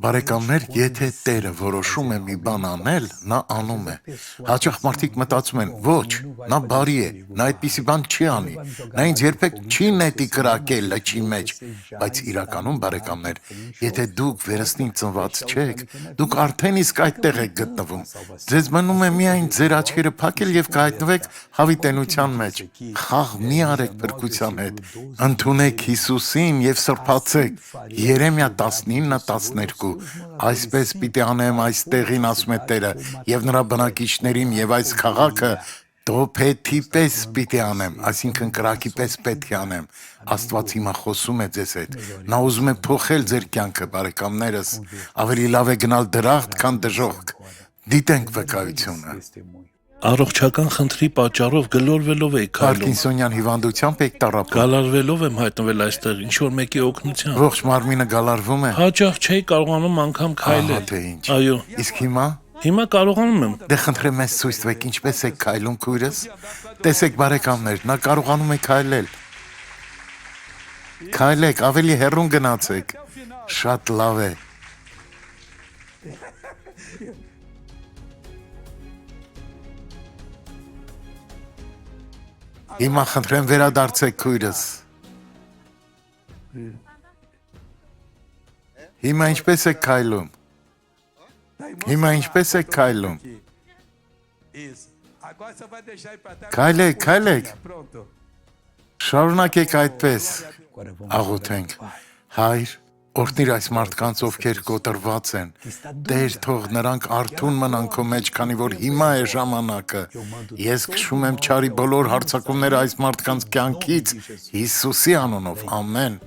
Բարեկամներ, եթե Տերը որոշում է մի բան անել, նա անում է։ Հաճախ մարդիկ մտածում են, ոչ, նա բարի է, նա այդպիսի բան չի անի, նա ինձ երբեք չի նետի կրակել լճի մեջ, բայց իրականում, բարեկամներ, եթե դուք վերստին ծնված չեք, դուք արդեն իսկ այդտեղ եք գտնվում։ Ձեզ մնում է միայն ձեր աչքերը փակել եւ կհայտնվեք հավիտենության մեջ։ Խաղ մի արեք փրկության հետ, ընդունեք Հիսուսին եւ սրբացեք։ Երեմիա 19:12 Այսպես պիտի անեմ այս տեղին, ասում է Տերը, եւ նրա բնակիչներին եւ այս քաղաքը դոփեթի պես պիտի անեմ, այսինքն կրակի պես պետք է անեմ։ Աստված հիմա խոսում է ձեզ հետ։ Նա ուզում է փոխել ձեր կյանքը, բարեկամներս։ Ավելի լավ է գնալ դրախտ, քան դժոխք։ Դիտենք վկայությունը։ Առողջական խնդրի պատճառով գլորվելով էի քայլում։ Պարկինսոնյան հիվանդությամբ եք տառապում։ Գալարվելով եմ հայտնվել այստեղ, ինչ որ մեկի օգնությամբ։ Ողջ մարմինը գալարվում է։ Հաճախ չէի կարողանում անգամ քայլել։ Թե ինչ։ Այո։ Իսկ հիմա։ Հիմա կարողանում եմ։ Դե խնդրեմ մեզ ցույց տվեք ինչպես եք քայլում քույրս։ Տեսեք բարեկամներ, նա կարողանում է քայլել։ Քայլեք, ավելի հեռուն գնացեք։ Շատ լավ է։ Հիմա խնդրեմ վերադարձեք քույրս։ Հիմա ինչպես եք քայլում։ Հիմա ինչպես եք քայլում։ Քայլեք, քայլեք։ Շարունակեք այդպես։ Աղոթենք։ Հայր, օրհնիր այս մարդկանց, ովքեր կոտրված են։ Տեր, թող նրանք արթուն մնան քո մեջ, քանի որ հիմա է ժամանակը։ Ես քշում եմ չարի բոլոր հարձակումները այս մարդկանց կյանքից, Հիսուսի անունով, ամեն։